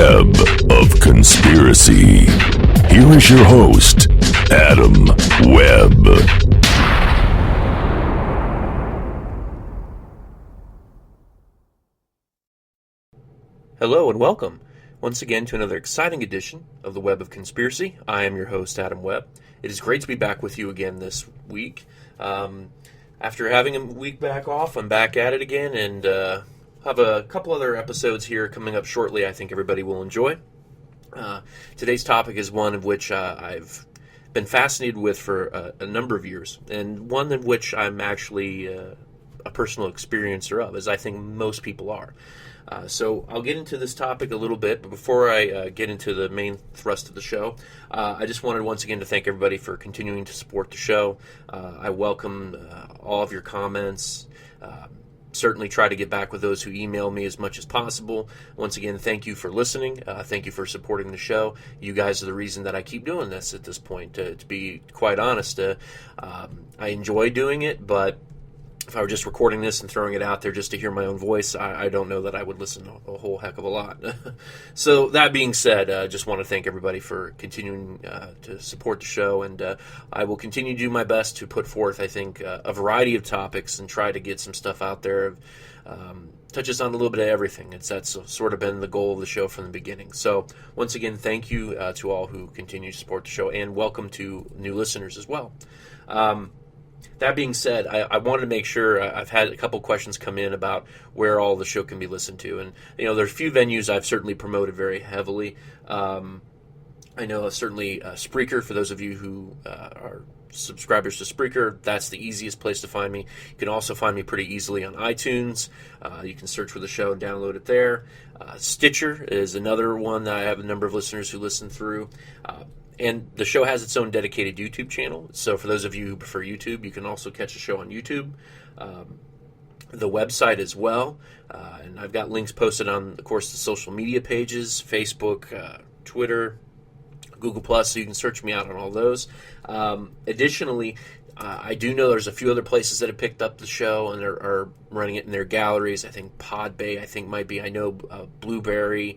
Web of Conspiracy. Here is your host, Adam Webb. Hello and welcome once again to another exciting edition of the Web of Conspiracy. I am your host, Adam Webb. It is great to be back with you again this week. After having a week back off, I'm back at it again and have a couple other episodes here coming up shortly I think everybody will enjoy. Today's topic is one of which I've been fascinated with for a number of years, and one in which I'm actually a personal experiencer of, as I think most people are. So I'll get into this topic a little bit, but before I get into the main thrust of the show, I just wanted once again to thank everybody for continuing to support the show. I welcome all of your comments. Certainly try to get back with those who email me as much as possible. Once again, thank you for listening. Thank you for supporting the show. You guys are the reason that I keep doing this at this point. To be quite honest, I enjoy doing it, but if I were just recording this and throwing it out there just to hear my own voice, I don't know that I would listen a whole heck of a lot. So that being said, I just want to thank everybody for continuing to support the show, and I will continue to do my best to put forth, I think, a variety of topics and try to get some stuff out there. Touches on a little bit of everything. That's sort of been the goal of the show from the beginning. So once again, thank you to all who continue to support the show, and welcome to new listeners as well. That being said, I wanted to make sure. I've had a couple questions come in about where all the show can be listened to, and there's a few venues I've certainly promoted very heavily. I know certainly Spreaker, for those of you who are subscribers to Spreaker, that's the easiest place to find me. You can also find me pretty easily on iTunes. You can search for the show and download it there. Stitcher is another one that I have a number of listeners who listen through. And the show has its own dedicated YouTube channel. So for those of you who prefer YouTube, you can also catch the show on YouTube. The website as well. And I've got links posted on, of course, the social media pages, Facebook, Twitter, Google+, so you can search me out on all those. Additionally, I do know there's a few other places that have picked up the show and are running it in their galleries. I think Podbay, might be. I know Blueberry.com.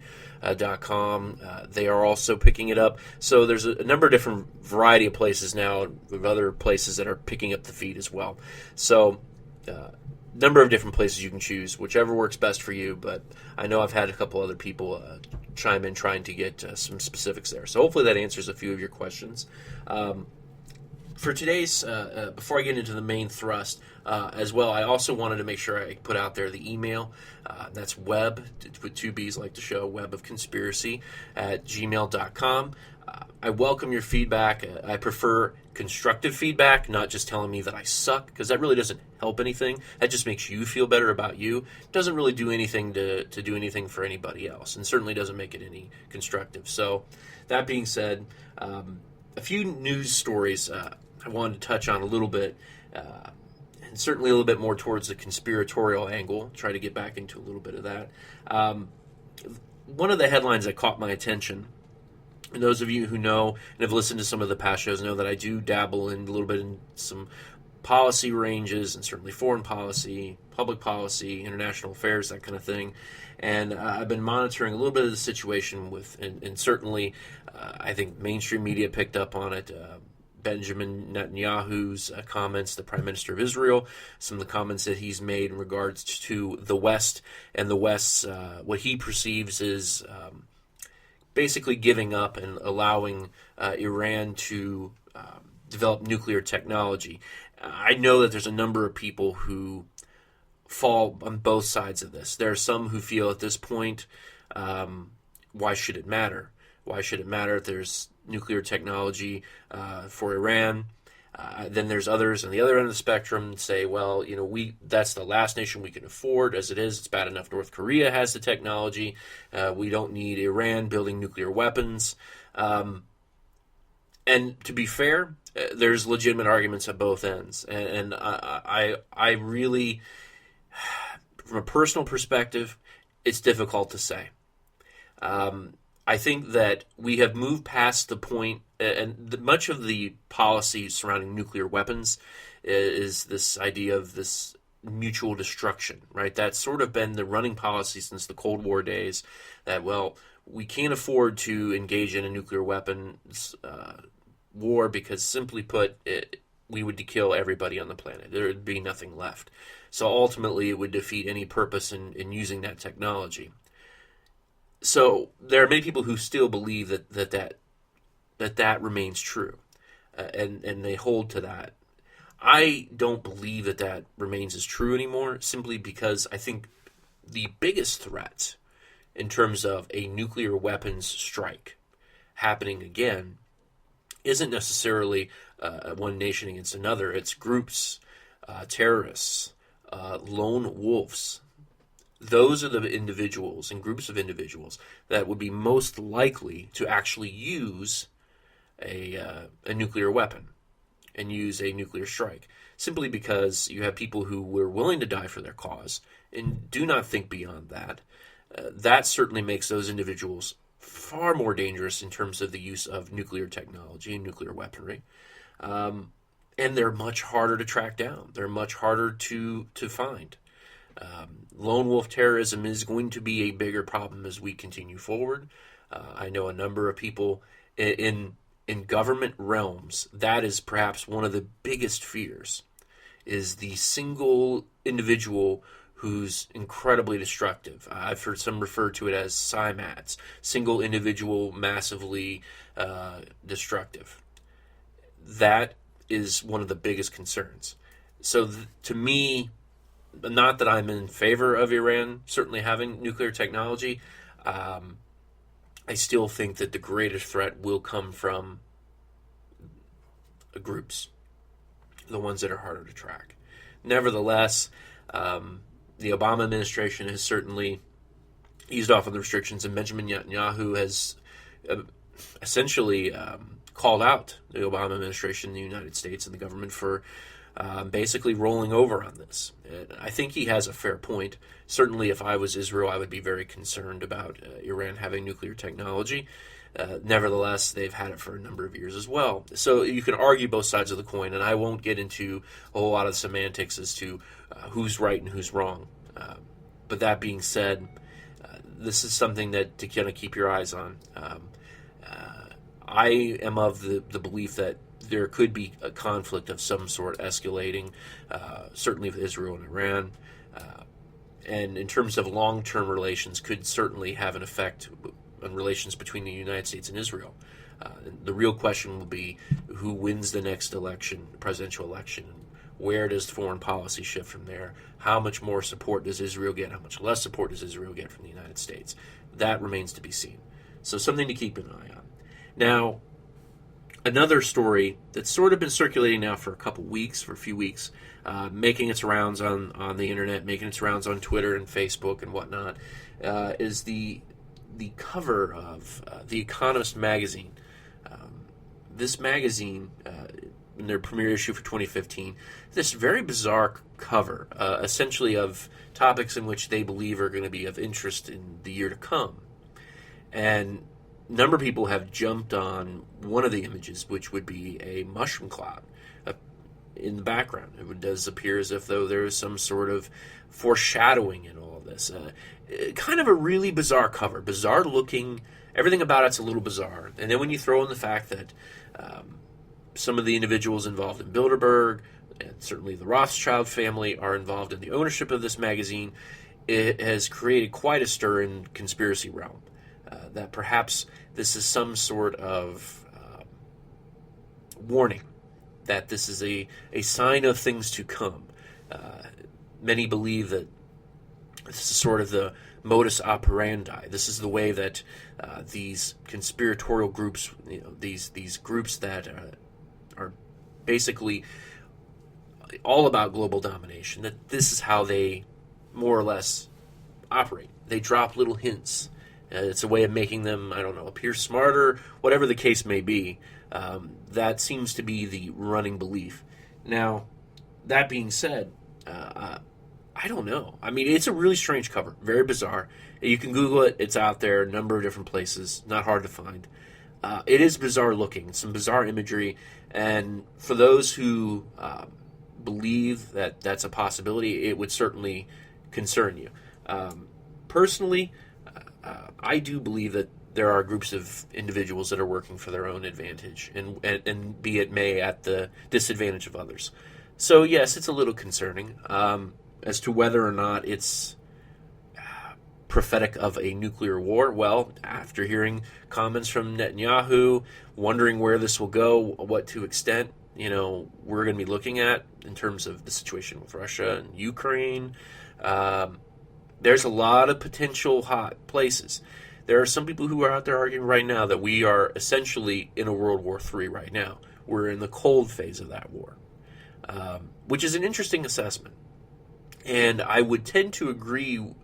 They are also picking it up. So there's a number of different variety of places now, of other places that are picking up the feed as well. So number of different places you can choose, whichever works best for you. But I know I've had a couple other people chime in trying to get some specifics there. So hopefully that answers a few of your questions. For today's, before I get into the main thrust, as well, I also wanted to make sure I put out there the email. That's web, with two B's like the show, Web of Conspiracy at gmail.com. I welcome your feedback. I prefer constructive feedback, not just telling me that I suck, because that really doesn't help anything. That just makes you feel better about you. It doesn't really do anything to do anything for anybody else, and certainly doesn't make it any constructive. So that being said, a few news stories I wanted to touch on a little bit, and certainly a little bit more towards the conspiratorial angle, try to get back into a little bit of that. One of the headlines that caught my attention, and those of you who know and have listened to some of the past shows know that I do dabble in a little bit in some policy ranges, and certainly foreign policy, public policy, international affairs, that kind of thing. And I've been monitoring a little bit of the situation with, and certainly I think mainstream media picked up on it. Benjamin Netanyahu's comments, the Prime Minister of Israel, some of the comments that he's made in regards to the West and the West's, what he perceives is basically giving up and allowing Iran to develop nuclear technology. I know that there's a number of people who fall on both sides of this. There are some who feel at this point, why should it matter? Why should it matter if there's nuclear technology for Iran? Then there's others on the other end of the spectrum say, well, that's the last nation we can afford. As it is, it's bad enough North Korea has the technology. We don't need Iran building nuclear weapons. And to be fair, there's legitimate arguments at both ends. And I really, from a personal perspective, it's difficult to say. I think that we have moved past the point, and much of the policy surrounding nuclear weapons is this idea of this mutual destruction, right? That's sort of been the running policy since the Cold War days, that, well, we can't afford to engage in a nuclear weapons war because, simply put, we would kill everybody on the planet. There would be nothing left. So ultimately, it would defeat any purpose in using that technology. So there are many people who still believe that remains true, and they hold to that. I don't believe that remains as true anymore, simply because I think the biggest threat in terms of a nuclear weapons strike happening again isn't necessarily one nation against another. It's groups, terrorists, lone wolves. Those are the individuals and groups of individuals that would be most likely to actually use a nuclear weapon and use a nuclear strike, simply because you have people who were willing to die for their cause and do not think beyond that. That certainly makes those individuals far more dangerous in terms of the use of nuclear technology and nuclear weaponry. And they're much harder to track down. They're much harder to find. Lone wolf terrorism is going to be a bigger problem as we continue forward. I know a number of people in government realms, that is perhaps one of the biggest fears, is the single individual who's incredibly destructive. I've heard some refer to it as SIMADs, single individual massively destructive. That is one of the biggest concerns. So to me, not that I'm in favor of Iran certainly having nuclear technology, I still think that the greatest threat will come from groups, the ones that are harder to track. Nevertheless, the Obama administration has certainly eased off on the restrictions, and Benjamin Netanyahu has essentially called out the Obama administration in the United States and the government for basically rolling over on this. I think he has a fair point. Certainly, if I was Israel, I would be very concerned about Iran having nuclear technology. Nevertheless, they've had it for a number of years as well. So you can argue both sides of the coin, and I won't get into a whole lot of semantics as to who's right and who's wrong. But that being said, this is something that to kind of keep your eyes on. I am of the belief that there could be a conflict of some sort escalating, certainly with Israel and Iran. And in terms of long-term relations, could certainly have an effect on relations between the United States and Israel. The real question will be who wins the next election, presidential election, and where does foreign policy shift from there? How much more support does Israel get? How much less support does Israel get from the United States? That remains to be seen. So something to keep an eye on. Now, another story that's sort of been circulating now for a few weeks, making its rounds on the internet, making its rounds on Twitter and Facebook and whatnot, is the cover of The Economist magazine. This magazine, in their premiere issue for 2015, this very bizarre cover, essentially of topics in which they believe are going to be of interest in the year to come. And a number of people have jumped on one of the images, which would be a mushroom cloud in the background. It does appear as if though there is some sort of foreshadowing in all of this. Kind of a really bizarre cover, bizarre looking. Everything about it's a little bizarre. And then when you throw in the fact that some of the individuals involved in Bilderberg, and certainly the Rothschild family, are involved in the ownership of this magazine, it has created quite a stir in conspiracy realm. That perhaps this is some sort of warning, that this is a sign of things to come. Many believe that this is sort of the modus operandi. This is the way that these conspiratorial groups, these groups that are basically all about global domination, that this is how they more or less operate. They drop little hints. It's a way of making them, appear smarter, whatever the case may be. That seems to be the running belief. Now, that being said, I don't know. I mean, it's a really strange cover, very bizarre. You can Google it. It's out there, a number of different places, not hard to find. It is bizarre looking, some bizarre imagery, and for those who believe that that's a possibility, it would certainly concern you. Personally, I do believe that there are groups of individuals that are working for their own advantage, and be it may at the disadvantage of others. So yes, it's a little concerning as to whether or not it's prophetic of a nuclear war. Well, after hearing comments from Netanyahu, wondering where this will go, what to extent, we're going to be looking at in terms of the situation with Russia and Ukraine. There's a lot of potential hot places. There are some people who are out there arguing right now that we are essentially in a World War III right now. We're in the cold phase of that war, which is an interesting assessment. And I would tend to agree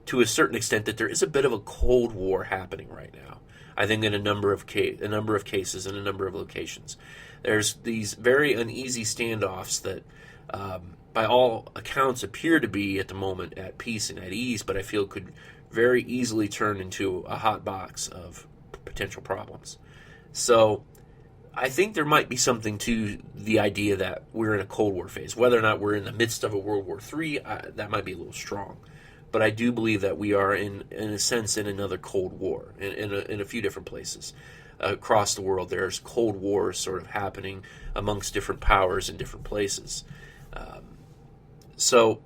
to a certain extent that there is a bit of a Cold War happening right now. I think in a number of cases in a number of locations. There's these very uneasy standoffs that, by all accounts, appear to be at the moment at peace and at ease, but I feel could very easily turn into a hot box of potential problems. So I think there might be something to the idea that we're in a Cold War phase. Whether or not we're in the midst of a World War III, that might be a little strong. But I do believe that we are, in a sense, in another Cold War in a few different places. Across the world, there's Cold Wars sort of happening amongst different powers in different places. So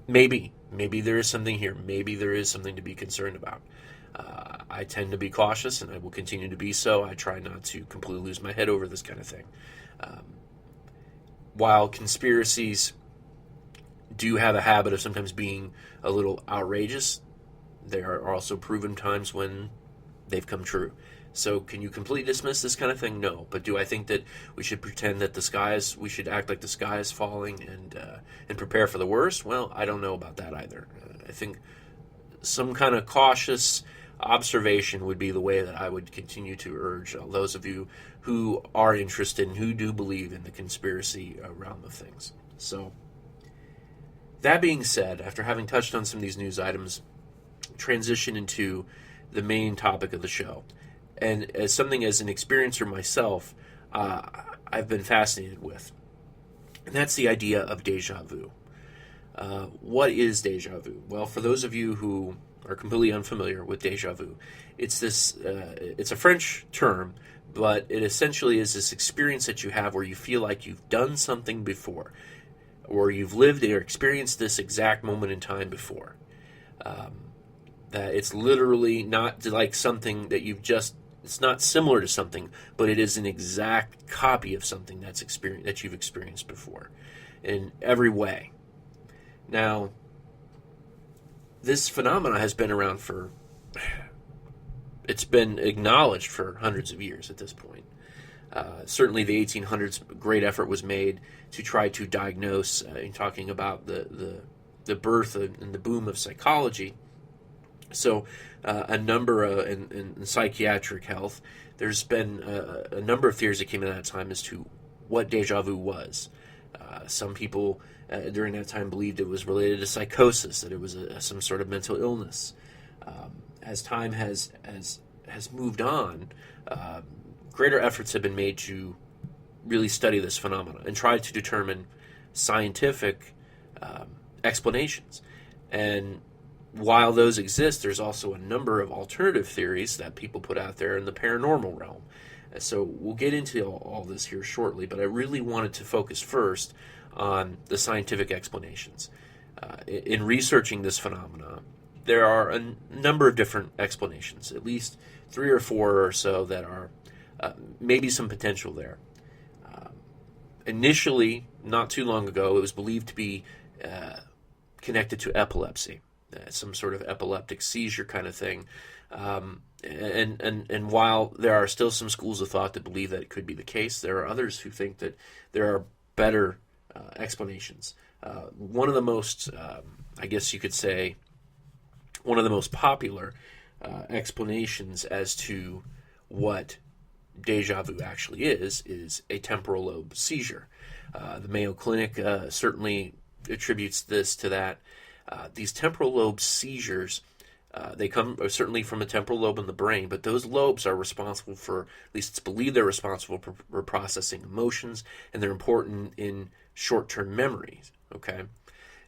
maybe there is something here. Maybe there is something to be concerned about. I tend to be cautious, and I will continue to be so. I try not to completely lose my head over this kind of thing. While conspiracies do have a habit of sometimes being a little outrageous, there are also proven times when they've come true. So can you completely dismiss this kind of thing? No. But do I think that we should pretend that we should act like the sky is falling and prepare for the worst? Well, I don't know about that either. I think some kind of cautious observation would be the way that I would continue to urge those of you who are interested and who do believe in the conspiracy realm of things. So that being said, after having touched on some of these news items, transition into the main topic of the show. And as an experiencer myself, I've been fascinated with. And that's the idea of deja vu. What is deja vu? Well, for those of you who are completely unfamiliar with deja vu, it's a French term, but it essentially is this experience that you have where you feel like you've done something before, or you've lived or experienced this exact moment in time before. That it's literally not like something that it's not similar to something, but it is an exact copy of something that you've experienced before in every way. Now, this phenomena has been around it's been acknowledged for hundreds of years at this point. Certainly the 1800s, great effort was made to try to diagnose, in talking about the birth and the boom of psychology. So a number in psychiatric health, there's been a number of theories that came in at that time as to what deja vu was. Some people during that time believed it was related to psychosis, that it was some sort of mental illness. As time has moved on, greater efforts have been made to really study this phenomenon and try to determine scientific explanations. And while those exist, there's also a number of alternative theories that people put out there in the paranormal realm. So we'll get into all this here shortly, but I really wanted to focus first on the scientific explanations. In researching this phenomenon, there are a number of different explanations, at least 3 or 4 or so that are maybe some potential there. Initially, not too long ago, it was believed to be connected to epilepsy, some sort of epileptic seizure kind of thing. And while there are still some schools of thought that believe that it could be the case, there are others who think that there are better explanations. One of the most, I guess you could say, one of the most popular explanations as to what deja vu actually is a temporal lobe seizure. The Mayo Clinic certainly attributes this to that. These temporal lobe seizures, they come certainly from a temporal lobe in the brain, but those lobes are responsible for, at least it's believed they're responsible for processing emotions, and they're important in short-term memories, okay?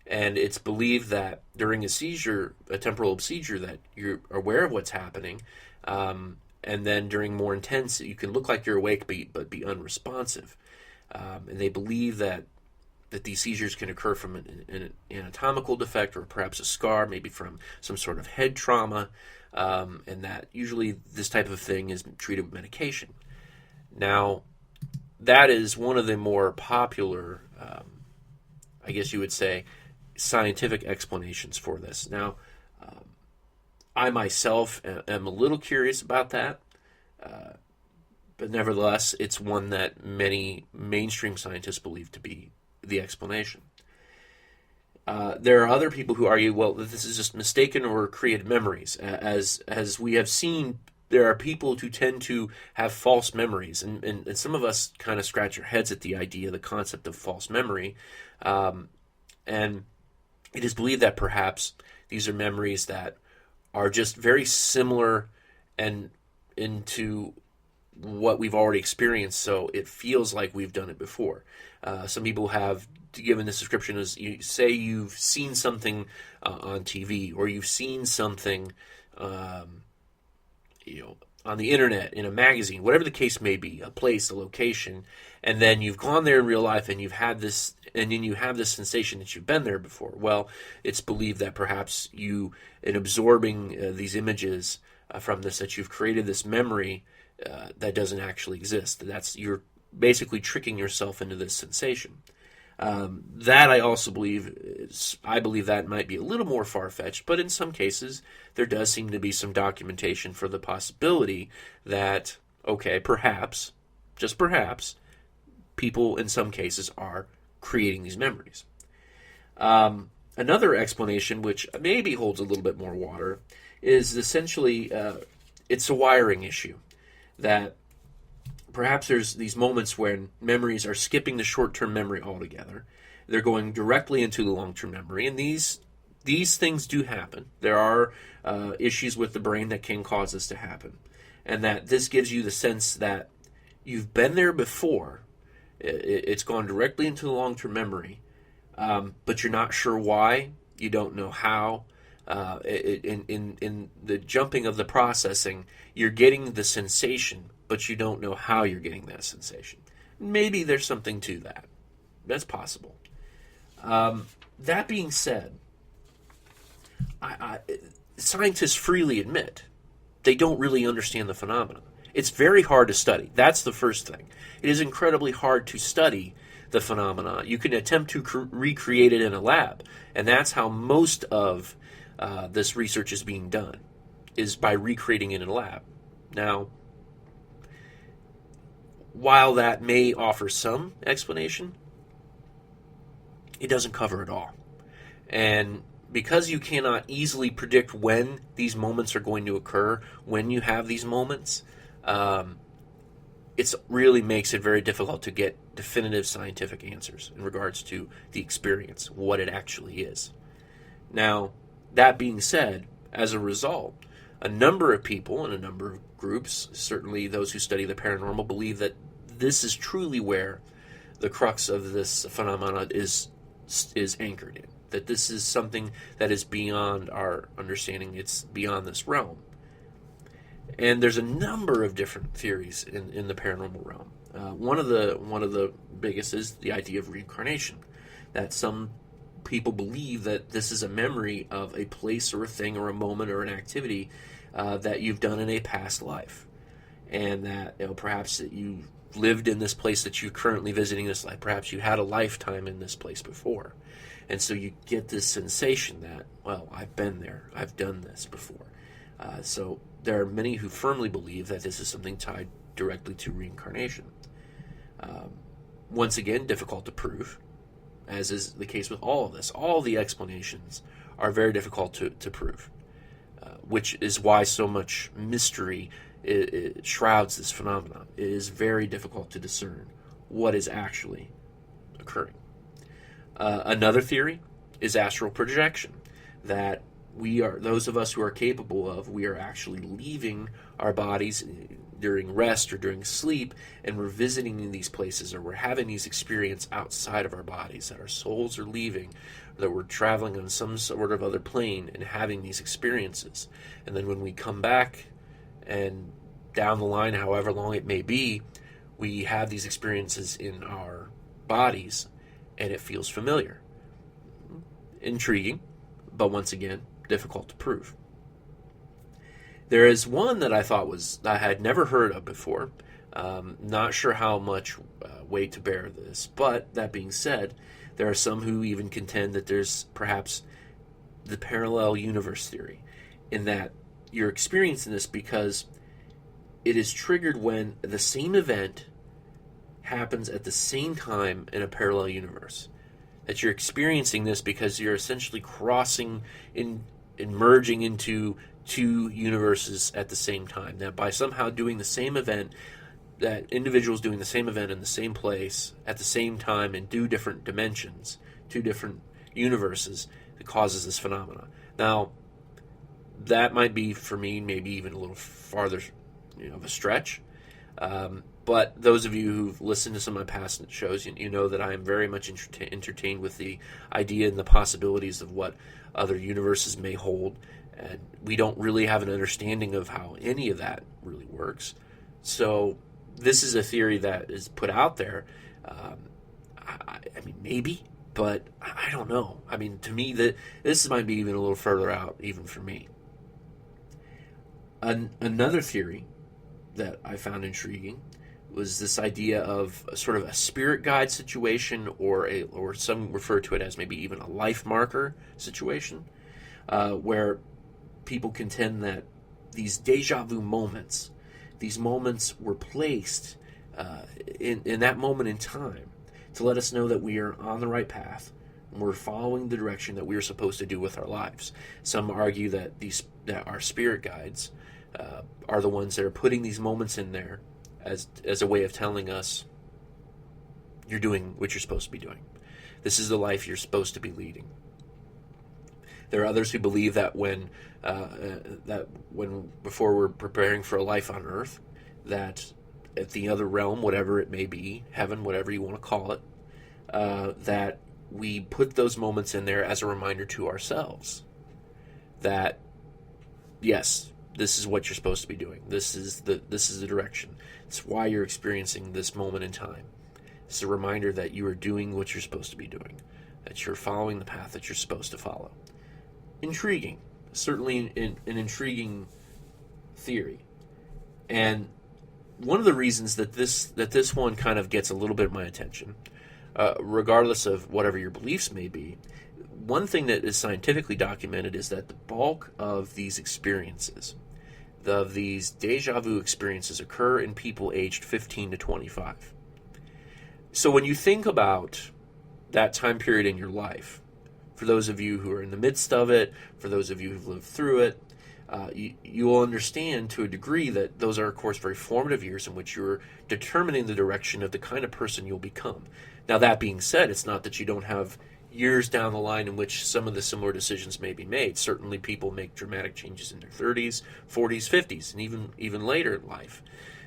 And it's believed that during a seizure, a temporal lobe seizure, that you're aware of what's happening, and then during more intense, you can look like you're awake but be unresponsive. And they believe that these seizures can occur from an anatomical defect or perhaps a scar, maybe from some sort of head trauma, and that usually this type of thing is treated with medication. Now, that is one of the more popular, I guess you would say, scientific explanations for this. Now, I myself am a little curious about that, but nevertheless, it's one that many mainstream scientists believe to be the explanation. There are other people who argue, well, that this is just mistaken or created memories. As we have seen, there are people who tend to have false memories, and some of us kind of scratch our heads at the idea, the concept of false memory, and it is believed that perhaps these are memories that are just very similar and into what we've already experienced, so it feels like we've done it before. Some people have given this description as, you say you've seen something on TV, or you've seen something on the internet, in a magazine, whatever the case may be, a place, a location, and then you've gone there in real life and you've had this, and then you have this sensation that you've been there before. Well, it's believed that perhaps you, in absorbing these images from this, that you've created this memory that doesn't actually exist. You're basically tricking yourself into this sensation. That I also believe, I believe that might be a little more far-fetched, but in some cases there does seem to be some documentation for the possibility that, okay, perhaps, just perhaps, people in some cases are creating these memories. Another explanation, which maybe holds a little bit more water, is essentially it's a wiring issue. That perhaps there's these moments when memories are skipping the short-term memory altogether. They're going directly into the long-term memory, and these things do happen. There are issues with the brain that can cause this to happen, and that this gives you the sense that you've been there before. It's gone directly into the long-term memory, but you're not sure why. You don't know how. In the jumping of the processing, you're getting the sensation, but you don't know how you're getting that sensation. Maybe there's something to that. That's possible. That being said, scientists freely admit they don't really understand the phenomenon. It's very hard to study. That's the first thing. It is incredibly hard to study the phenomena. You can attempt to recreate it in a lab, and that's how most of this research is being done, is by recreating it in a lab. Now, while that may offer some explanation, it doesn't cover it all. And because you cannot easily predict when these moments are going to occur, when you have these moments, it really makes it very difficult to get definitive scientific answers in regards to the experience, what it actually is. Now, that being said, as a result, a number of people and a number of groups, certainly those who study the paranormal, believe that this is truly where the crux of this phenomena is anchored in. That this is something that is beyond our understanding. It's beyond this realm. And there's a number of different theories in the paranormal realm. One of the biggest is the idea of reincarnation. That some people believe that this is a memory of a place or a thing or a moment or an activity that you've done in a past life, and that perhaps that you lived in this place that you're currently visiting this life. Perhaps you had a lifetime in this place before, and so you get this sensation that, well, I've been there, I've done this before. So there are many who firmly believe that this is something tied directly to reincarnation. Once again, difficult to prove, as is the case with all of this. All the explanations are very difficult to prove, which is why so much mystery it shrouds this phenomenon. It is very difficult to discern what is actually occurring. Another theory is astral projection, that we are, those of us who are capable of, we are actually leaving our bodies during rest or during sleep, and we're visiting these places, or we're having these experiences outside of our bodies, that our souls are leaving, or that we're traveling on some sort of other plane and having these experiences. And then when we come back and down the line, however long it may be, we have these experiences in our bodies and it feels familiar. Intriguing, but once again, difficult to prove. There is one that I had never heard of before. Not sure how much weight to bear this, but that being said, there are some who even contend that there's perhaps the parallel universe theory, in that you're experiencing this because it is triggered when the same event happens at the same time in a parallel universe. That you're experiencing this because you're essentially crossing and merging into two universes at the same time. That by somehow doing the same event, that individuals doing the same event in the same place at the same time in two different dimensions, two different universes, that causes this phenomena. Now, that might be, for me, maybe even a little farther of a stretch. But those of you who've listened to some of my past shows, you know that I am very much entertained with the idea and the possibilities of what other universes may hold. And we don't really have an understanding of how any of that really works. So this is a theory that is put out there. I mean, maybe, but I don't know. I mean, to me, this might be even a little further out, even for me. Another theory that I found intriguing was this idea of sort of a spirit guide situation, or some refer to it as maybe even a life marker situation, where people contend that these deja vu moments, these moments were placed in that moment in time to let us know that we are on the right path and we're following the direction that we are supposed to do with our lives. Some argue that that our spirit guides are the ones that are putting these moments in there as a way of telling us you're doing what you're supposed to be doing. This is the life you're supposed to be leading. There are others who believe that when before we're preparing for a life on Earth, that at the other realm, whatever it may be, heaven, whatever you want to call it, that we put those moments in there as a reminder to ourselves that, yes, this is what you're supposed to be doing. This is the direction. It's why you're experiencing this moment in time. It's a reminder that you are doing what you're supposed to be doing, that you're following the path that you're supposed to follow. Intriguing. Certainly an intriguing theory. And one of the reasons that this one kind of gets a little bit of my attention, regardless of whatever your beliefs may be, one thing that is scientifically documented is that the bulk of these experiences, of these deja vu experiences, occur in people aged 15 to 25. So when you think about that time period in your life, for those of you who are in the midst of it, for those of you who've lived through it, you will understand to a degree that those are, of course, very formative years in which you're determining the direction of the kind of person you'll become. Now, that being said, it's not that you don't have years down the line in which some of the similar decisions may be made. Certainly people make dramatic changes in their 30s, 40s, 50s, and even later in life.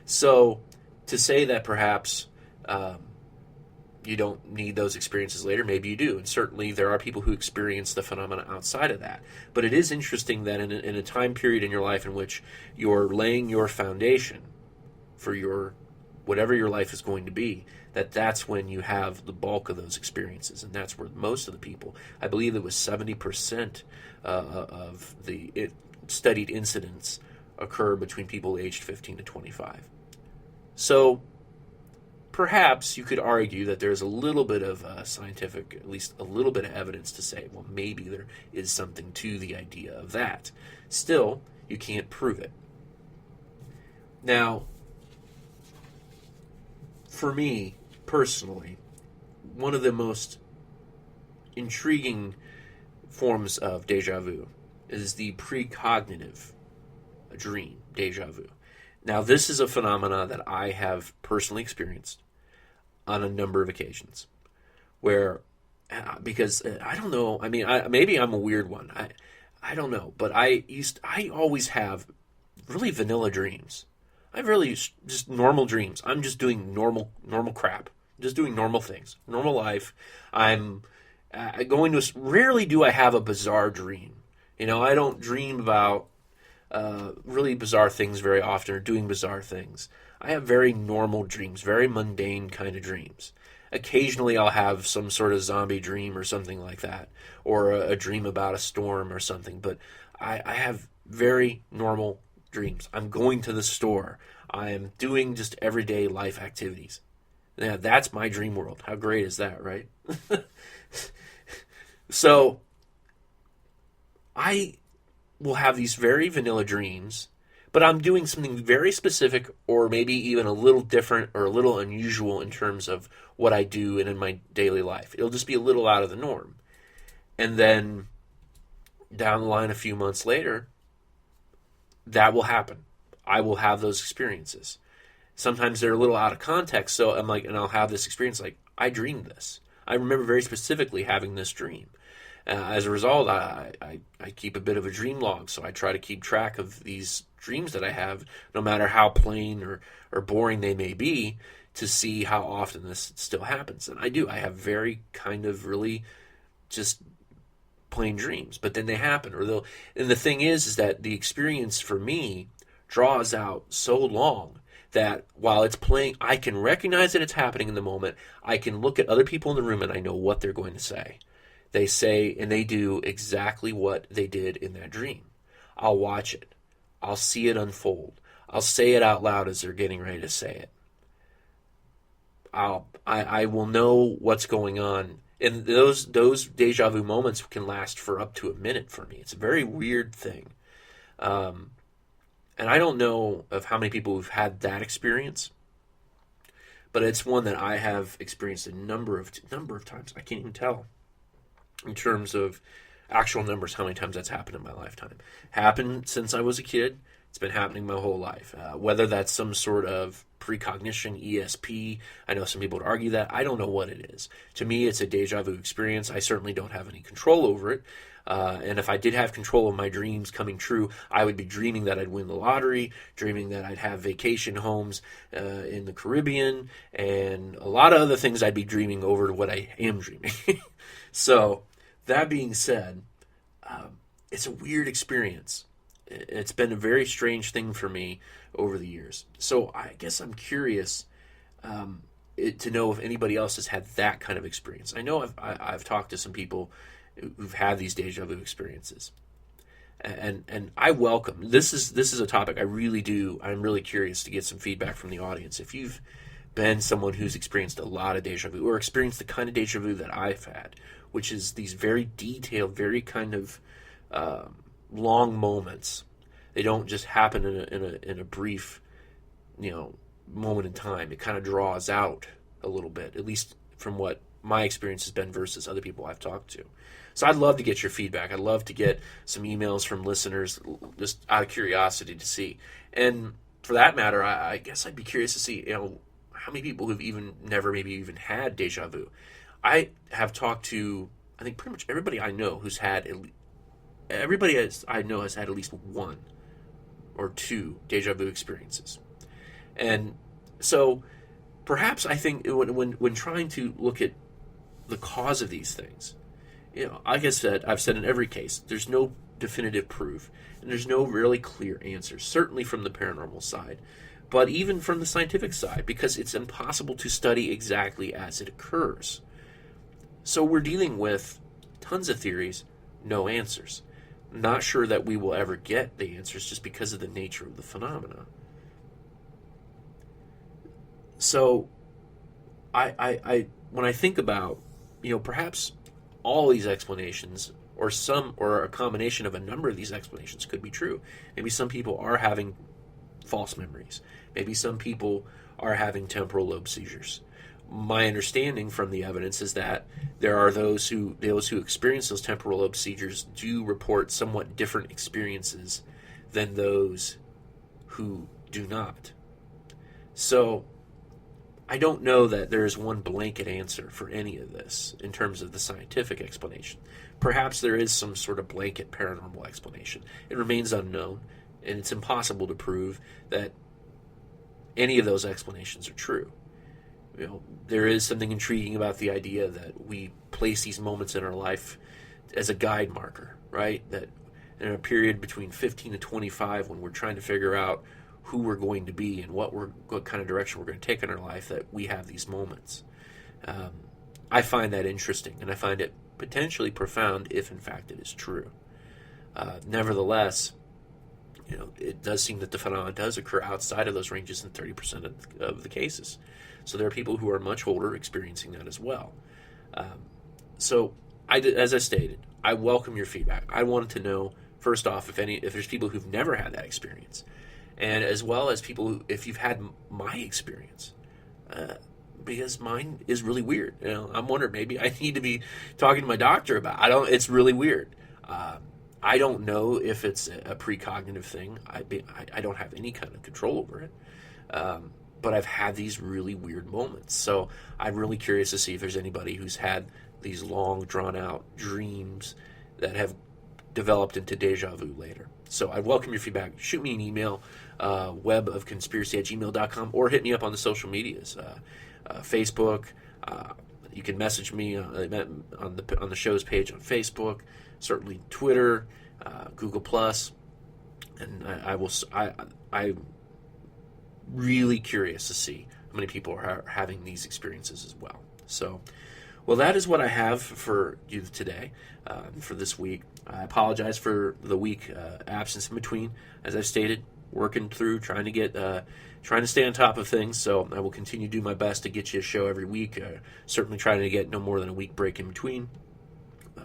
So to say that perhaps you don't need those experiences later, maybe you do. And certainly there are people who experience the phenomena outside of that. But it is interesting that in a time period in your life in which you're laying your foundation for whatever your life is going to be, that's when you have the bulk of those experiences. And that's where most of the people, I believe it was 70% of the studied incidents occur between people aged 15 to 25. So perhaps you could argue that there's a little bit of scientific, at least a little bit of evidence to say, well, maybe there is something to the idea of that. Still, you can't prove it. Now, for me, personally, one of the most intriguing forms of deja vu is the precognitive dream, deja vu. Now, this is a phenomena that I have personally experienced on a number of occasions, where, because I don't know, I mean, maybe I'm a weird one. I don't know, but I always have really vanilla dreams. I have really just normal dreams. I'm just doing normal crap, just doing normal things, normal life. I'm going to. Rarely do I have a bizarre dream. I don't dream about really bizarre things very often or doing bizarre things. I have very normal dreams, very mundane kind of dreams. Occasionally I'll have some sort of zombie dream or something like that, or a dream about a storm or something, but I have very normal dreams. I'm going to the store. I am doing just everyday life activities. Yeah, that's my dream world. How great is that, right? So I will have these very vanilla dreams, but I'm doing something very specific or maybe even a little different or a little unusual in terms of what I do and in my daily life. It'll just be a little out of the norm. And then down the line a few months later, that will happen. I will have those experiences. Sometimes they're a little out of context, so I'm like, and I'll have this experience like, I dreamed this. I remember very specifically having this dream. As a result, I keep a bit of a dream log, so I try to keep track of these dreams that I have, no matter how plain or boring they may be, to see how often this still happens. And I do. I have very kind of really just plain dreams, but then they happen. And the thing is that the experience for me draws out so long that while it's playing, I can recognize that it's happening in the moment. I can look at other people in the room and I know what they're going to say. They say and they do exactly what they did in that dream. I'll watch it. I'll see it unfold. I'll say it out loud as they're getting ready to say it. I will know what's going on. And those deja vu moments can last for up to a minute for me. It's a very weird thing. And I don't know of how many people who've had that experience, but it's one that I have experienced a number of times. I can't even tell in terms of actual numbers how many times that's happened in my lifetime. Happened since I was a kid. It's been happening my whole life. Whether that's some sort of precognition, ESP, I know some people would argue that. I don't know what it is. To me, it's a deja vu experience. I certainly don't have any control over it. And if I did have control of my dreams coming true, I would be dreaming that I'd win the lottery, dreaming that I'd have vacation homes in the Caribbean, and a lot of other things I'd be dreaming over what I am dreaming. So, that being said, it's a weird experience. It's been a very strange thing for me over the years. So I guess I'm curious to know if anybody else has had that kind of experience. I know I've talked to some people who've had these deja vu experiences, and I welcome this is a topic I really do. I'm really curious to get some feedback from the audience. If you've been someone who's experienced a lot of deja vu or experienced the kind of deja vu that I've had, which is these very detailed, very kind of long moments. They don't just happen in a brief, moment in time. It kind of draws out a little bit, at least from what my experience has been versus other people I've talked to. So I'd love to get your feedback. I'd love to get some emails from listeners just out of curiosity to see. And for that matter, I guess I'd be curious to see, how many people have never maybe even had deja vu. I have talked to, I think pretty much everybody I know who's had everybody I know has had at least one or two deja vu experiences. And so perhaps I think when trying to look at the cause of these things, like I said, I've said in every case, there's no definitive proof and there's no really clear answer, certainly from the paranormal side, but even from the scientific side, because it's impossible to study exactly as it occurs. So we're dealing with tons of theories, no answers. Not sure that we will ever get the answers just because of the nature of the phenomena. So, I when I think about, perhaps all these explanations, or a combination of a number of these explanations could be true. Maybe some people are having false memories. Maybe some people are having temporal lobe seizures. My understanding from the evidence is that there are those who experience those temporal lobe seizures do report somewhat different experiences than those who do not. So I don't know that there is one blanket answer for any of this in terms of the scientific explanation. Perhaps there is some sort of blanket paranormal explanation. It remains unknown, and it's impossible to prove that any of those explanations are true. There is something intriguing about the idea that we place these moments in our life as a guide marker, right? That in a period between 15 to 25, when we're trying to figure out who we're going to be and what kind of direction we're going to take in our life, that we have these moments. I find that interesting, and I find it potentially profound if, in fact, it is true. Nevertheless, it does seem that the phenomenon does occur outside of those ranges in 30% of the cases. So there are people who are much older experiencing that as well. As I stated, I welcome your feedback. I wanted to know, first off, if there's people who've never had that experience, and as well as people if you've had my experience, because mine is really weird. I'm wondering, maybe I need to be talking to my doctor about. It's really weird. I don't know if it's a precognitive thing. I don't have any kind of control over it. But I've had these really weird moments. So I'm really curious to see if there's anybody who's had these long, drawn-out dreams that have developed into deja vu later. So I welcome your feedback. Shoot me an email, webofconspiracy@gmail.com, or hit me up on the social medias. Facebook. You can message me on the show's page on Facebook. Certainly Twitter, Google Plus, and I'm really curious to see how many people are having these experiences as well. So, well, that is what I have for you today, for this week. I apologize for the week absence in between. As I've stated, working through, trying to stay on top of things. So I will continue to do my best to get you a show every week. Certainly trying to get no more than a week break in between.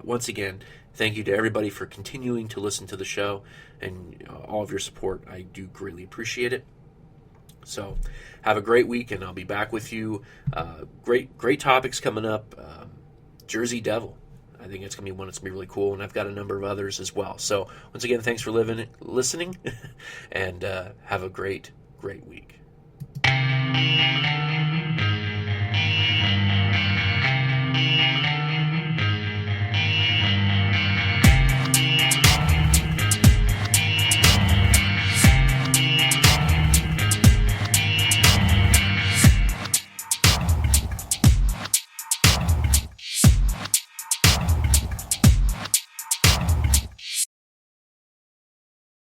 Once again, thank you to everybody for continuing to listen to the show and all of your support. I do greatly appreciate it. So have a great week, and I'll be back with you. Great topics coming up. Jersey Devil. I think it's going to be one that's going to be really cool, and I've got a number of others as well. So once again, thanks for listening, and have a great week.